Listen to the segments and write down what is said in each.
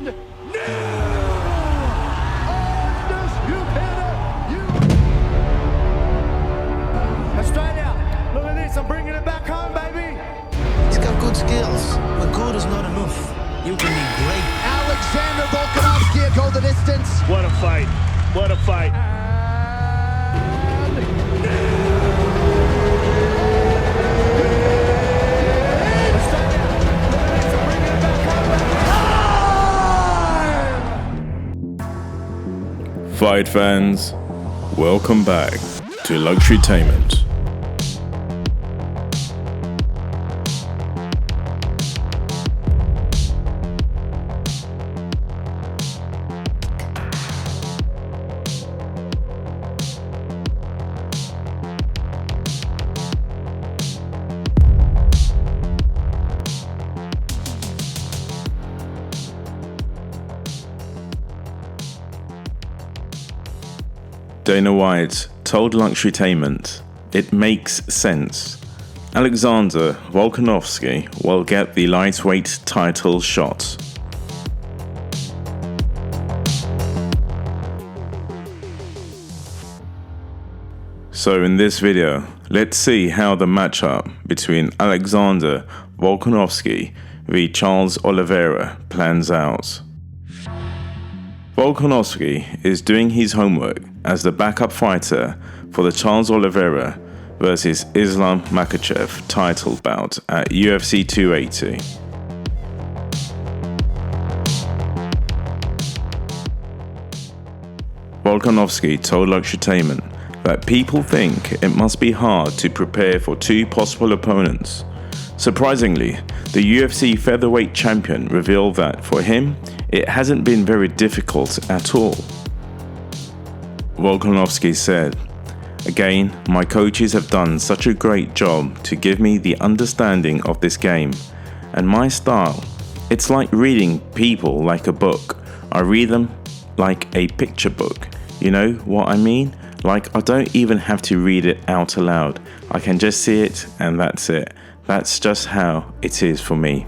And Australia, look at this, I'm bringing it back home, baby. He's got good skills, but good is not enough. You can be great. Alexander Volkanovski go the distance. What a fight. What a fight. Fight fans, welcome back to Luxurytainment. Dana White told Luxurytainment, "It makes sense. Alexander Volkanovski will get the lightweight title shot." So in this video, let's see how the matchup between Alexander Volkanovski v Charles Oliveira plans out. Volkanovski is doing his homework as the backup fighter for the Charles Oliveira vs Islam Makhachev title bout at UFC 280. Volkanovski told Luxurytainment that people think it must be hard to prepare for two possible opponents. Surprisingly, the UFC featherweight champion revealed that for him, it hasn't been very difficult at all. Volkanovski said, "Again, my coaches have done such a great job to give me the understanding of this game and my style. It's like reading people like a book. I read them like a picture book. You know what I mean? Like I don't even have to read it out aloud. I can just see it and that's it. That's just how it is for me."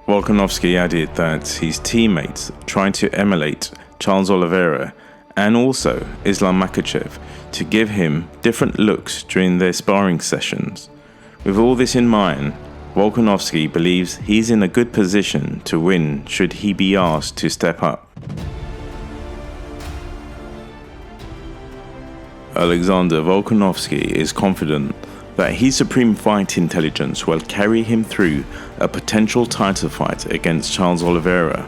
Volkanovski added that his teammates tried to emulate Charles Oliveira and also Islam Makhachev to give him different looks during their sparring sessions. With all this in mind, Volkanovski believes he's in a good position to win should he be asked to step up. Alexander Volkanovski is confident that his supreme fight intelligence will carry him through a potential title fight against Charles Oliveira.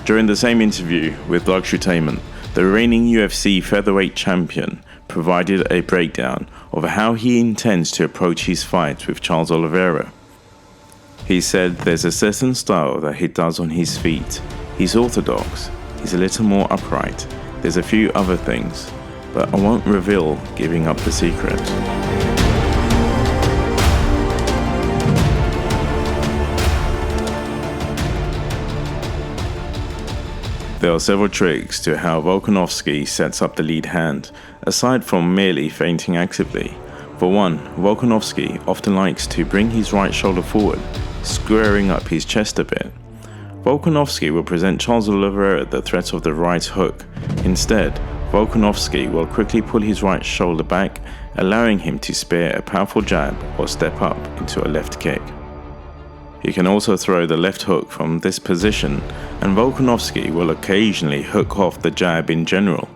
During the same interview with Luxurytainment, the reigning UFC featherweight champion provided a breakdown of how he intends to approach his fight with Charles Oliveira. He said there's a certain style that he does on his feet. He's orthodox, he's a little more upright, there's a few other things, but I won't reveal, giving up the secret. There are several tricks to how Volkanovski sets up the lead hand, aside from merely feinting actively. For one, Volkanovski often likes to bring his right shoulder forward, squaring up his chest a bit. Volkanovski will present Charles Oliveira the threat of the right hook. Instead, Volkanovski will quickly pull his right shoulder back, allowing him to spare a powerful jab or step up into a left kick. He can also throw the left hook from this position, and Volkanovski will occasionally hook off the jab in general.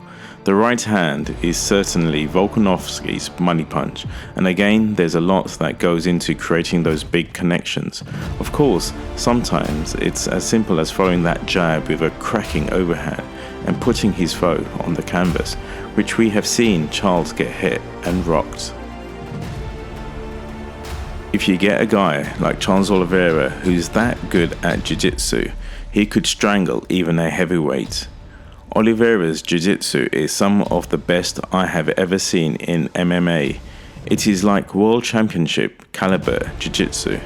The right hand is certainly Volkanovski's money punch, and again there's a lot that goes into creating those big connections. Of course, sometimes it's as simple as throwing that jab with a cracking overhand and putting his foe on the canvas, which we have seen Charles get hit and rocked. If you get a guy like Charles Oliveira who's that good at jiu-jitsu, he could strangle even a heavyweight. Oliveira's jiu-jitsu is some of the best I have ever seen in MMA. It is like world championship caliber jiu-jitsu.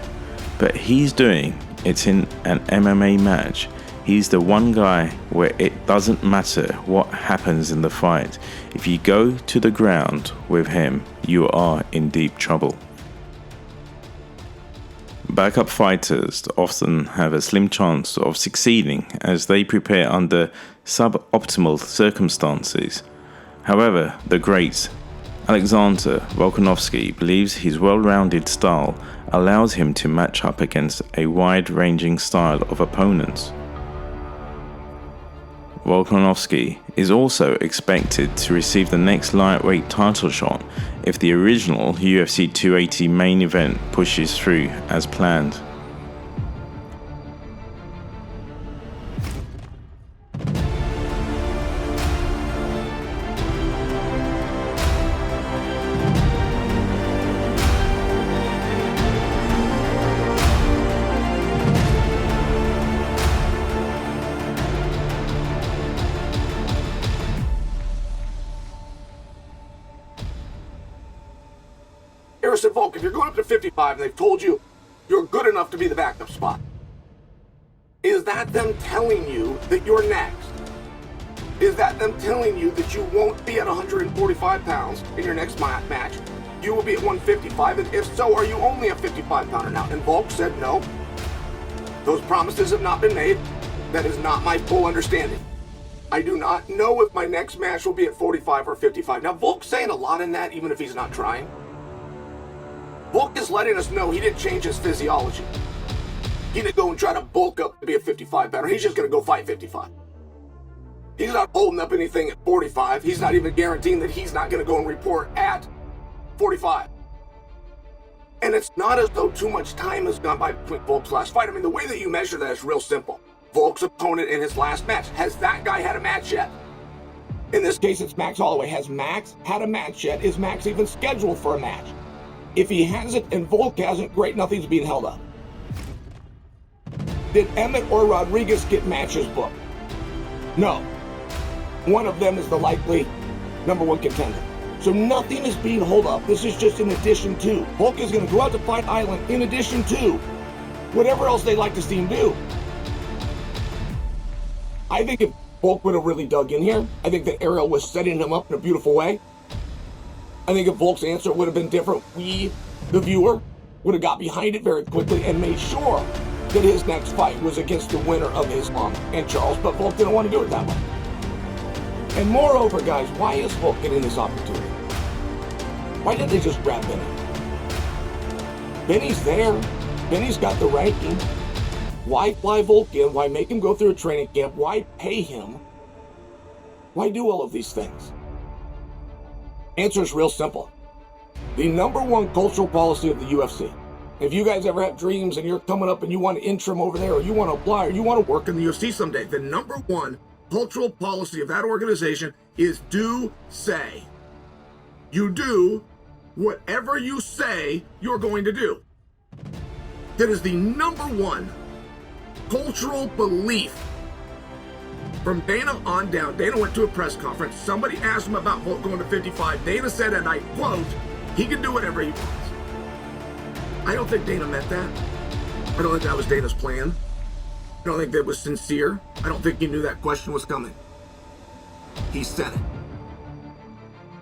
But he's doing it in an MMA match. He's the one guy where it doesn't matter what happens in the fight. If you go to the ground with him, you are in deep trouble. backup fighters often have a slim chance of succeeding as they prepare under suboptimal circumstances. However, the great Alexander Volkanovski believes his well-rounded style allows him to match up against a wide-ranging style of opponents. Volkanovski is also expected to receive the next lightweight title shot if the original UFC 280 main event pushes through as planned. Harrison Volk, if you're going up to 55 and they've told you you're good enough to be the backup spot, is that them telling you that you're next? Is that them telling you that you won't be at 145 pounds in your next match? You will be at 155, and if so, are you only a 55 pounder now? And Volk said no. Those promises have not been made. That is not my full understanding. I do not know if my next match will be at 45 or 55. Now, Volk's saying a lot in that, even if he's not trying. Volk is letting us know he didn't change his physiology. He didn't go and try to bulk up to be a 55 pounder. He's just going to go fight 55. He's not holding up anything at 45. He's not even guaranteeing that he's not going to go and report at 45. And it's not as though too much time has gone by between Volk's last fight. I mean, the way that you measure that is real simple. Volk's opponent in his last match. Has that guy had a match yet? In this case, it's Max Holloway. Has Max had a match yet? Is Max even scheduled for a match? If he hasn't and Volk hasn't, great, nothing's being held up. Did Emmett or Rodriguez get matches booked? No. One of them is the likely number one contender. So nothing is being held up. This is just in addition to. Volk is going to go out to Fight Island in addition to whatever else they'd like to see him do. I think if Volk would have really dug in here, I think that Ariel was setting him up in a beautiful way. I think if Volk's answer would have been different, we, the viewer, would have got behind it very quickly and made sure that his next fight was against the winner of Islam and Charles, but Volk didn't want to do it that way. And moreover, guys, why is Volk getting this opportunity? Why didn't they just grab Benny? Benny's there. Benny's got the ranking. Why fly Volk in? Why make him go through a training camp? Why pay him? Why do all of these things? Answer is real simple. The number one cultural policy of the UFC. If you guys ever have dreams and you're coming up and you want to interim over there, or you want to apply, or you want to work in the UFC someday, the number one cultural policy of that organization is do say. You do whatever you say you're going to do. That is the number one cultural belief. From Dana on down. Dana went to a press conference. Somebody asked him about Volk going to 55. Dana said, and I quote, he can do whatever he wants. I don't think Dana meant that. I don't think that was Dana's plan. I don't think that was sincere. I don't think he knew that question was coming. He said it.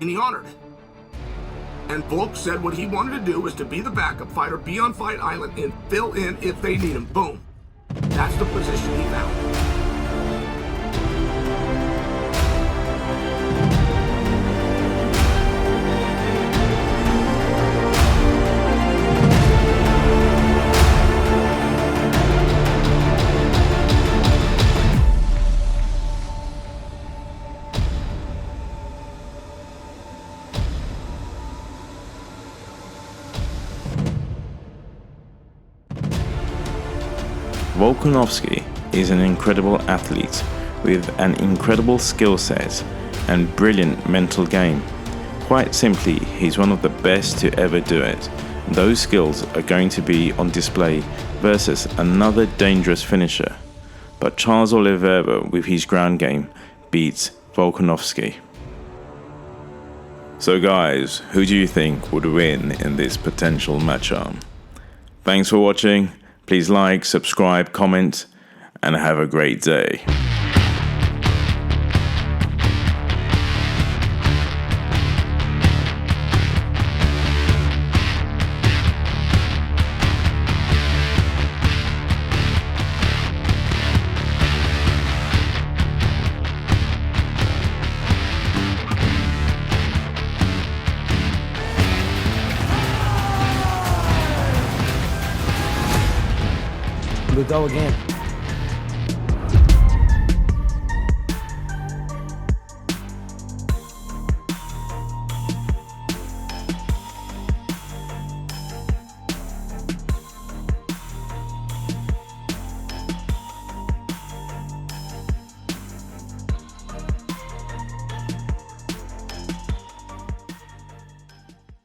And he honored it. And Volk said what he wanted to do was to be the backup fighter, be on Fight Island, and fill in if they need him. Boom. That's the position he found. Volkanovski is an incredible athlete with an incredible skill set and brilliant mental game. Quite simply, he's one of the best to ever do it. Those skills are going to be on display versus another dangerous finisher. But Charles Oliveira, with his ground game, beats Volkanovski. So guys, who do you think would win in this potential matchup? Thanks for watching. Please like, subscribe, comment, and have a great day. we go again.